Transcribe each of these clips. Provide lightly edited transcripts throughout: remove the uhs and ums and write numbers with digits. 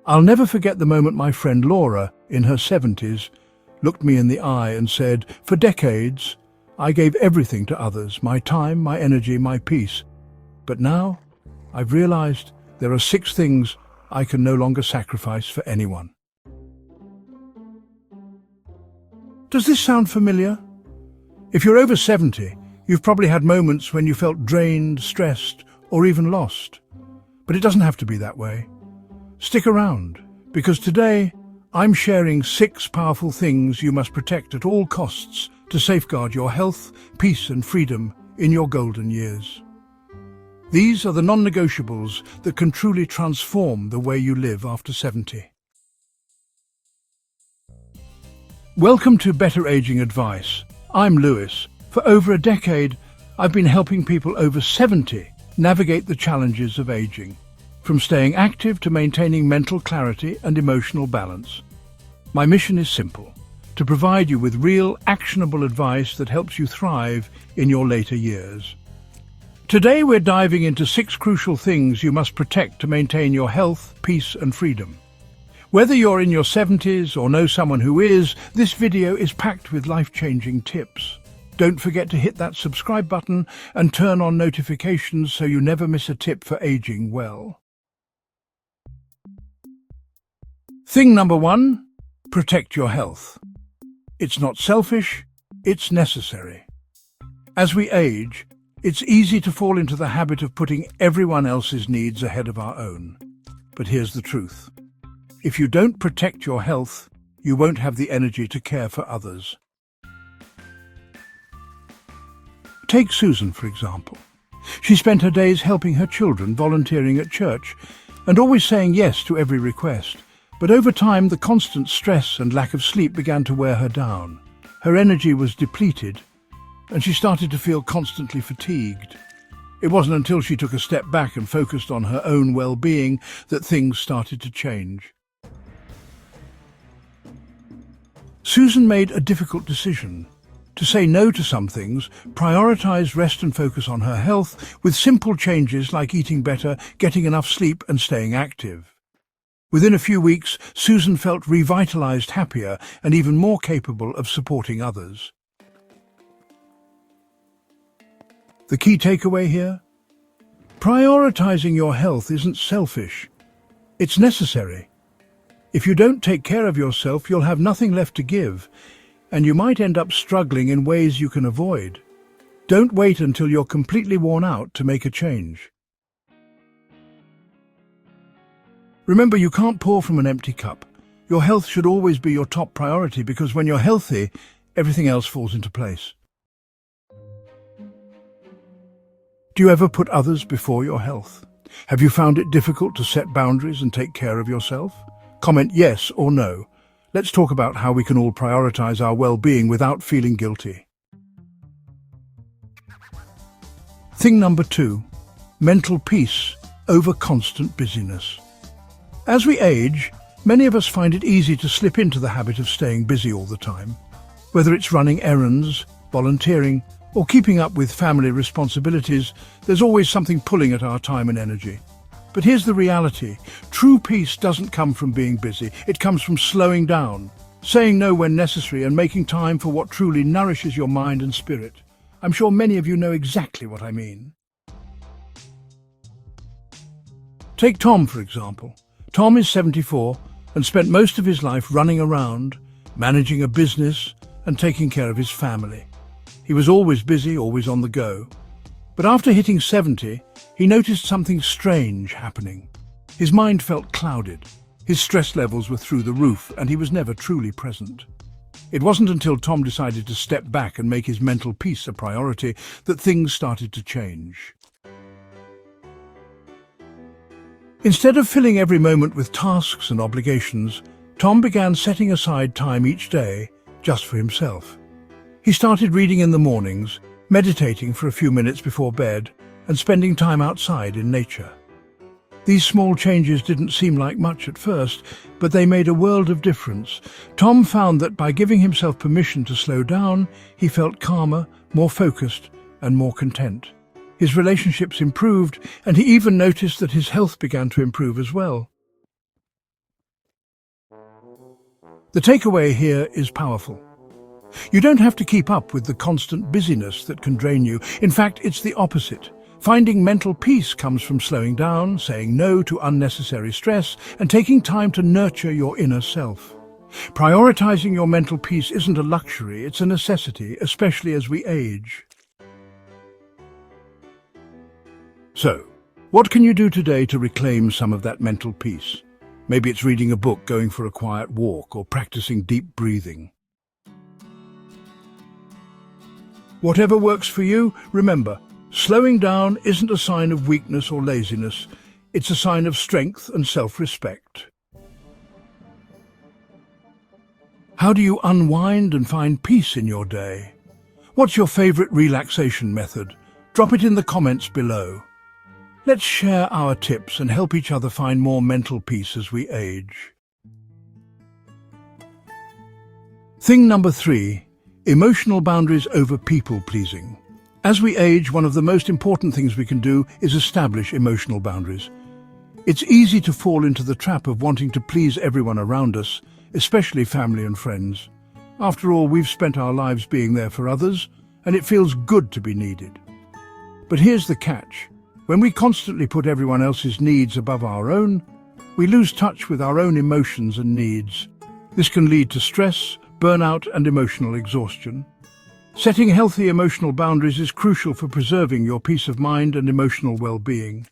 I'll never forget the moment my friend Laura, in her 70s, looked me in the eye and said, "For decades, I gave everything to others, my time, my energy, my peace. But now, I've realized there are 6 things I can no longer sacrifice for anyone." Does this sound familiar? If you're over 70, you've probably had moments when you felt drained, stressed, or even lost. But it doesn't have to be that way. Stick around, because today I'm sharing 6 powerful things you must protect at all costs to safeguard your health, peace and freedom in your golden years. These are the non-negotiables that can truly transform the way you live after 70. Welcome to Better Aging Advice. I'm Lewis. For over a decade, I've been helping people over 70 navigate the challenges of aging, from staying active to maintaining mental clarity and emotional balance. My mission is simple: to provide you with real, actionable advice that helps you thrive in your later years. Today we're diving into 6 crucial things you must protect to maintain your health, peace and freedom. Whether you're in your 70s or know someone who is, this video is packed with life-changing tips. Don't forget to hit that subscribe button and turn on notifications so you never miss a tip for aging well. Thing number 1, protect your health. It's not selfish, it's necessary. As we age, it's easy to fall into the habit of putting everyone else's needs ahead of our own. But here's the truth. If you don't protect your health, you won't have the energy to care for others. Take Susan, for example. She spent her days helping her children, volunteering at church, and always saying yes to every request. But over time, the constant stress and lack of sleep began to wear her down. Her energy was depleted, and she started to feel constantly fatigued. It wasn't until she took a step back and focused on her own well-being that things started to change. Susan made a difficult decision: to say no to some things, prioritize rest and focus on her health with simple changes like eating better, getting enough sleep and staying active. Within a few weeks, Susan felt revitalized, happier and even more capable of supporting others. The key takeaway here? Prioritizing your health isn't selfish. It's necessary. If you don't take care of yourself, you'll have nothing left to give, and you might end up struggling in ways you can avoid. Don't wait until you're completely worn out to make a change. Remember, you can't pour from an empty cup. Your health should always be your top priority, because when you're healthy, everything else falls into place. Do you ever put others before your health? Have you found it difficult to set boundaries and take care of yourself? Comment yes or no. Let's talk about how we can all prioritize our well-being without feeling guilty. Thing number 2, mental peace over constant busyness. As we age, many of us find it easy to slip into the habit of staying busy all the time. Whether it's running errands, volunteering, or keeping up with family responsibilities, there's always something pulling at our time and energy. But here's the reality. True peace doesn't come from being busy. It comes from slowing down, saying no when necessary, and making time for what truly nourishes your mind and spirit. I'm sure many of you know exactly what I mean. Take Tom, for example. Tom is 74 and spent most of his life running around, managing a business and taking care of his family. He was always busy, always on the go. But after hitting 70, he noticed something strange happening. His mind felt clouded, his stress levels were through the roof, and he was never truly present. It wasn't until Tom decided to step back and make his mental peace a priority that things started to change. Instead of filling every moment with tasks and obligations, Tom began setting aside time each day just for himself. He started reading in the mornings, meditating for a few minutes before bed, and spending time outside in nature. These small changes didn't seem like much at first, but they made a world of difference. Tom found that by giving himself permission to slow down, he felt calmer, more focused, and more content. His relationships improved, and he even noticed that his health began to improve as well. The takeaway here is powerful. You don't have to keep up with the constant busyness that can drain you. In fact, it's the opposite. Finding mental peace comes from slowing down, saying no to unnecessary stress, and taking time to nurture your inner self. Prioritizing your mental peace isn't a luxury, it's a necessity, especially as we age. So, what can you do today to reclaim some of that mental peace? Maybe it's reading a book, going for a quiet walk, or practicing deep breathing. Whatever works for you, remember, slowing down isn't a sign of weakness or laziness. It's a sign of strength and self-respect. How do you unwind and find peace in your day? What's your favorite relaxation method? Drop it in the comments below. Let's share our tips and help each other find more mental peace as we age. Thing number 3, emotional boundaries over people-pleasing. As we age, one of the most important things we can do is establish emotional boundaries. It's easy to fall into the trap of wanting to please everyone around us, especially family and friends. After all, we've spent our lives being there for others, and it feels good to be needed. But here's the catch. When we constantly put everyone else's needs above our own, we lose touch with our own emotions and needs. This can lead to stress, burnout, and emotional exhaustion. Setting healthy emotional boundaries is crucial for preserving your peace of mind and emotional well-being.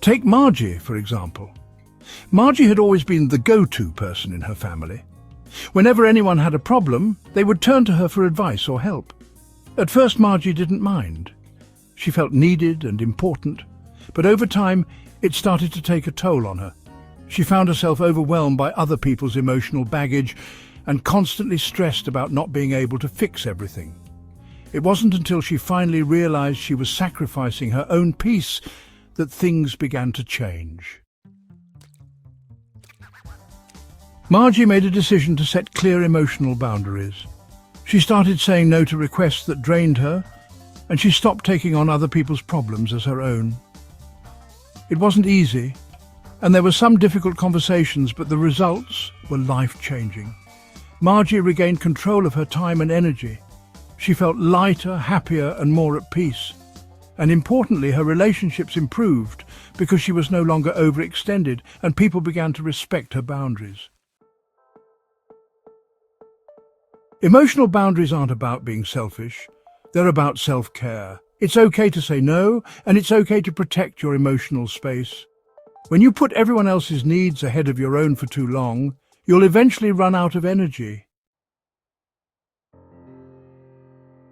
Take Margie, for example. Margie had always been the go-to person in her family. Whenever anyone had a problem, they would turn to her for advice or help. At first, Margie didn't mind. She felt needed and important, but over time, it started to take a toll on her. She found herself overwhelmed by other people's emotional baggage and constantly stressed about not being able to fix everything. It wasn't until she finally realized she was sacrificing her own peace that things began to change. Margie made a decision to set clear emotional boundaries. She started saying no to requests that drained her, and she stopped taking on other people's problems as her own. It wasn't easy, and there were some difficult conversations, but the results were life-changing. Margie regained control of her time and energy. She felt lighter, happier, and more at peace. And importantly, her relationships improved because she was no longer overextended, and people began to respect her boundaries. Emotional boundaries aren't about being selfish. They're about self-care. It's okay to say no, and it's okay to protect your emotional space. When you put everyone else's needs ahead of your own for too long, you'll eventually run out of energy.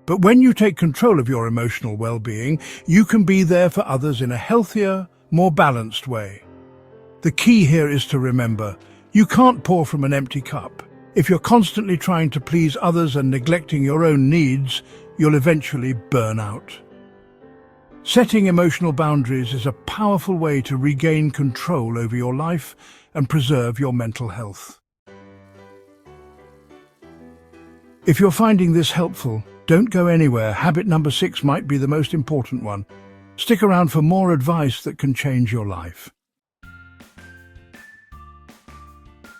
But when you take control of your emotional well-being, you can be there for others in a healthier, more balanced way. The key here is to remember, you can't pour from an empty cup. If you're constantly trying to please others and neglecting your own needs, you'll eventually burn out. Setting emotional boundaries is a powerful way to regain control over your life and preserve your mental health. If you're finding this helpful, don't go anywhere. Habit number 6 might be the most important one. Stick around for more advice that can change your life.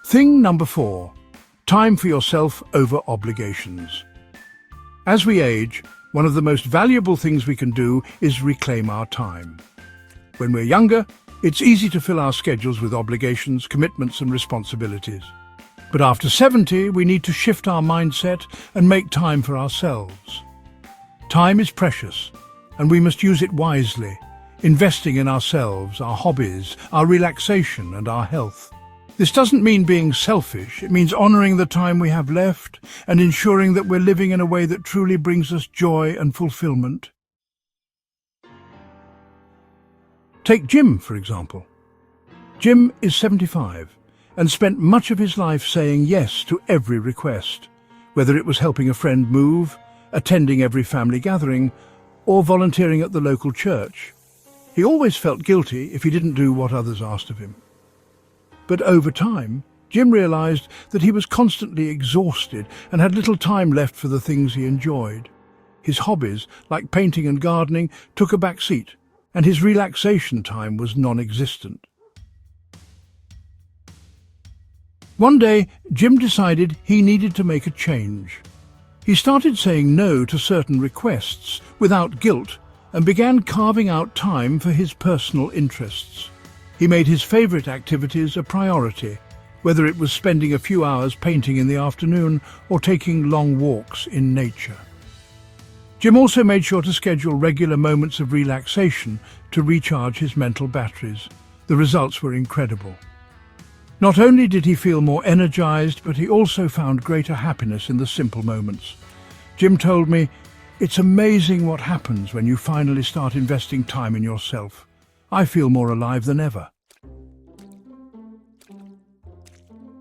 Thing number 4. Time for yourself over obligations. As we age, one of the most valuable things we can do is reclaim our time. When we're younger, it's easy to fill our schedules with obligations, commitments, and responsibilities. But after 70, we need to shift our mindset and make time for ourselves. Time is precious, and we must use it wisely, investing in ourselves, our hobbies, our relaxation, and our health. This doesn't mean being selfish. It means honoring the time we have left and ensuring that we're living in a way that truly brings us joy and fulfillment. Take Jim, for example. Jim is 75 and spent much of his life saying yes to every request, whether it was helping a friend move, attending every family gathering, or volunteering at the local church. He always felt guilty if he didn't do what others asked of him. But over time, Jim realized that he was constantly exhausted and had little time left for the things he enjoyed. His hobbies, like painting and gardening, took a back seat, and his relaxation time was non-existent. One day, Jim decided he needed to make a change. He started saying no to certain requests without guilt and began carving out time for his personal interests. He made his favorite activities a priority, whether it was spending a few hours painting in the afternoon or taking long walks in nature. Jim also made sure to schedule regular moments of relaxation to recharge his mental batteries. The results were incredible. Not only did he feel more energized, but he also found greater happiness in the simple moments. Jim told me, "It's amazing what happens when you finally start investing time in yourself. I feel more alive than ever."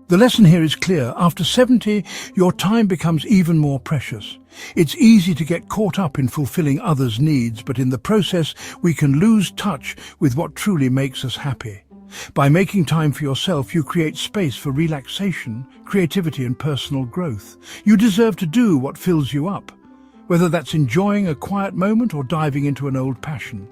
The lesson here is clear. After 70, your time becomes even more precious. It's easy to get caught up in fulfilling others' needs, but in the process, we can lose touch with what truly makes us happy. By making time for yourself, you create space for relaxation, creativity, and personal growth. You deserve to do what fills you up, whether that's enjoying a quiet moment or diving into an old passion.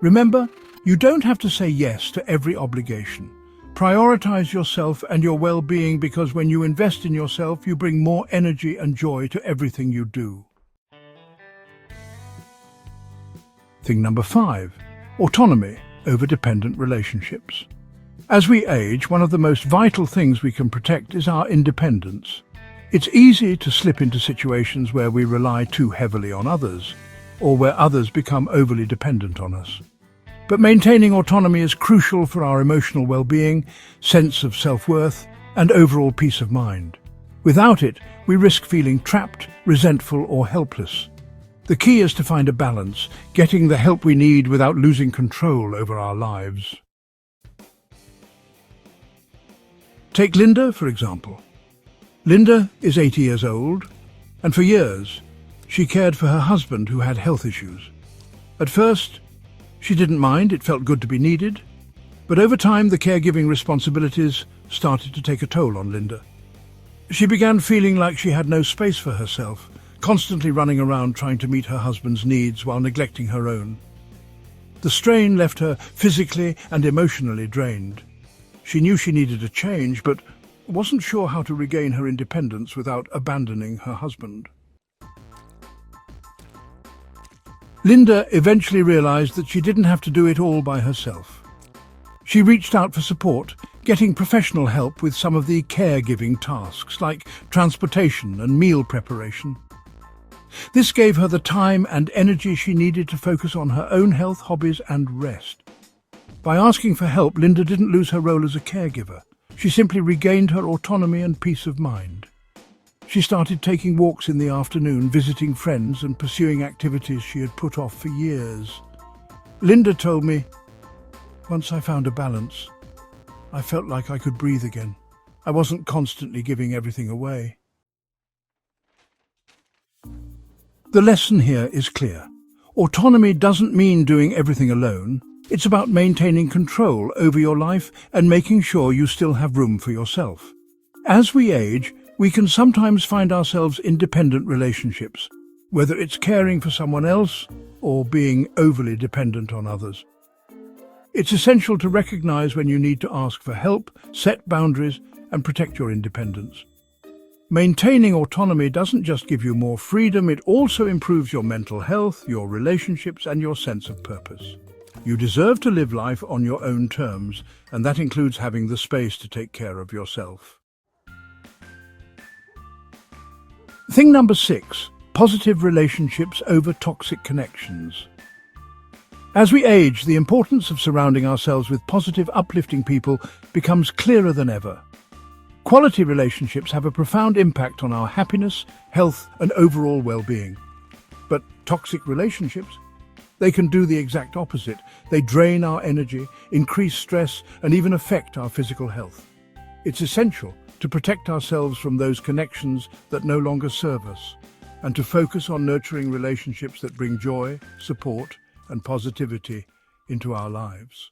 Remember, you don't have to say yes to every obligation. Prioritize yourself and your well-being, because when you invest in yourself, you bring more energy and joy to everything you do. Thing number 5, autonomy over dependent relationships. As we age, one of the most vital things we can protect is our independence. It's easy to slip into situations where we rely too heavily on others, or where others become overly dependent on us. But maintaining autonomy is crucial for our emotional well-being, sense of self-worth, and overall peace of mind. Without it, we risk feeling trapped, resentful, or helpless. The key is to find a balance, getting the help we need without losing control over our lives. Take Linda, for example. Linda is 80 years old, and for years, she cared for her husband who had health issues. At first, she didn't mind, it felt good to be needed, but over time the caregiving responsibilities started to take a toll on Linda. She began feeling like she had no space for herself, constantly running around trying to meet her husband's needs while neglecting her own. The strain left her physically and emotionally drained. She knew she needed a change, but wasn't sure how to regain her independence without abandoning her husband. Linda eventually realized that she didn't have to do it all by herself. She reached out for support, getting professional help with some of the caregiving tasks, like transportation and meal preparation. This gave her the time and energy she needed to focus on her own health, hobbies, and rest. By asking for help, Linda didn't lose her role as a caregiver. She simply regained her autonomy and peace of mind. She started taking walks in the afternoon, visiting friends, and pursuing activities she had put off for years. Linda told me, "Once I found a balance, I felt like I could breathe again. I wasn't constantly giving everything away." The lesson here is clear. Autonomy doesn't mean doing everything alone. It's about maintaining control over your life and making sure you still have room for yourself. As we age, we can sometimes find ourselves in dependent relationships, whether it's caring for someone else or being overly dependent on others. It's essential to recognize when you need to ask for help, set boundaries, and protect your independence. Maintaining autonomy doesn't just give you more freedom, it also improves your mental health, your relationships, and your sense of purpose. You deserve to live life on your own terms, and that includes having the space to take care of yourself. Thing number 6, positive relationships over toxic connections. As we age, the importance of surrounding ourselves with positive, uplifting people becomes clearer than ever. Quality relationships have a profound impact on our happiness, health, and overall well-being. But toxic relationships? They can do the exact opposite. They drain our energy, increase stress, and even affect our physical health. It's essential to protect ourselves from those connections that no longer serve us, and to focus on nurturing relationships that bring joy, support, and positivity into our lives.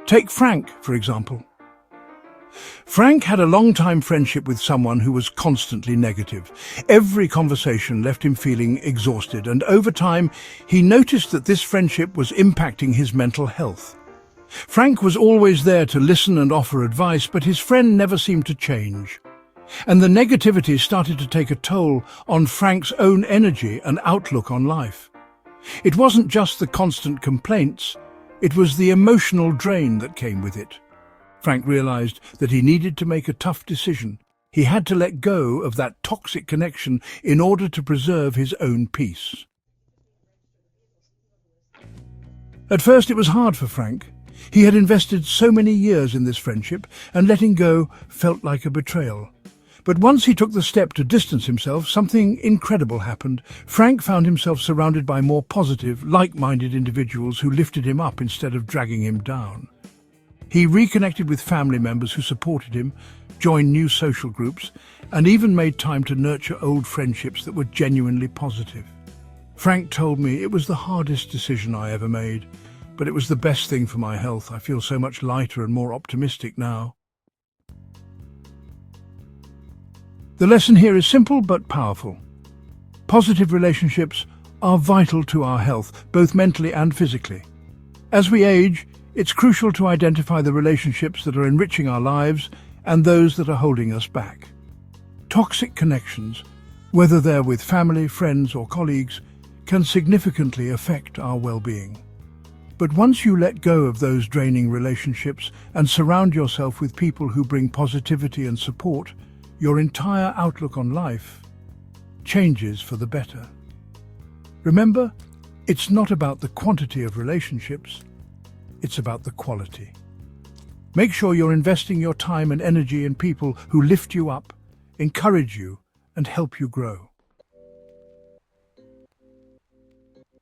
Take Frank, for example. Frank had a long-time friendship with someone who was constantly negative. Every conversation left him feeling exhausted, and over time, he noticed that this friendship was impacting his mental health. Frank was always there to listen and offer advice, but his friend never seemed to change. And the negativity started to take a toll on Frank's own energy and outlook on life. It wasn't just the constant complaints, it was the emotional drain that came with it. Frank realized that he needed to make a tough decision. He had to let go of that toxic connection in order to preserve his own peace. At first it was hard for Frank. He had invested so many years in this friendship, and letting go felt like a betrayal. But once he took the step to distance himself, something incredible happened. Frank found himself surrounded by more positive, like-minded individuals who lifted him up instead of dragging him down. He reconnected with family members who supported him, joined new social groups, and even made time to nurture old friendships that were genuinely positive. Frank told me it was the hardest decision I ever made, but it was the best thing for my health. I feel so much lighter and more optimistic now. The lesson here is simple but powerful. Positive relationships are vital to our health, both mentally and physically. As we age, it's crucial to identify the relationships that are enriching our lives and those that are holding us back. Toxic connections, whether they're with family, friends, or colleagues, can significantly affect our well-being. But once you let go of those draining relationships and surround yourself with people who bring positivity and support, your entire outlook on life changes for the better. Remember, it's not about the quantity of relationships, it's about the quality. Make sure you're investing your time and energy in people who lift you up, encourage you, and help you grow.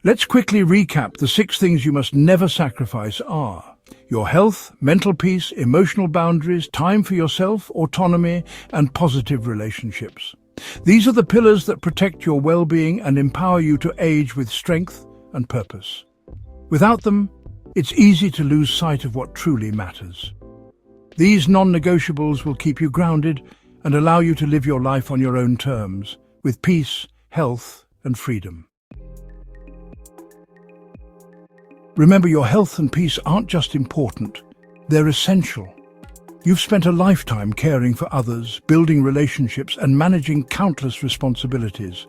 Let's quickly recap. The 6 things you must never sacrifice are your health, mental peace, emotional boundaries, time for yourself, autonomy, and positive relationships. These are the pillars that protect your well-being and empower you to age with strength and purpose. Without them, it's easy to lose sight of what truly matters. These non-negotiables will keep you grounded and allow you to live your life on your own terms, with peace, health, and freedom. Remember, your health and peace aren't just important, they're essential. You've spent a lifetime caring for others, building relationships, and managing countless responsibilities.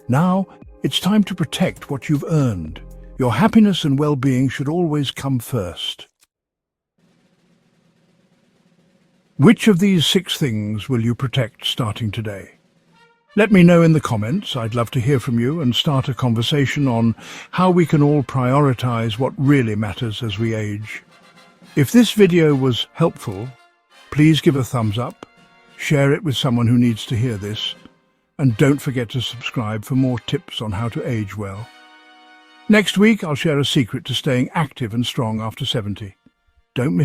Now, it's time to protect what you've earned. Your happiness and well-being should always come first. Which of these 6 things will you protect starting today? Let me know in the comments. I'd love to hear from you and start a conversation on how we can all prioritize what really matters as we age. If this video was helpful, please give a thumbs up, share it with someone who needs to hear this, and don't forget to subscribe for more tips on how to age well. Next week, I'll share a secret to staying active and strong after 70. Don't miss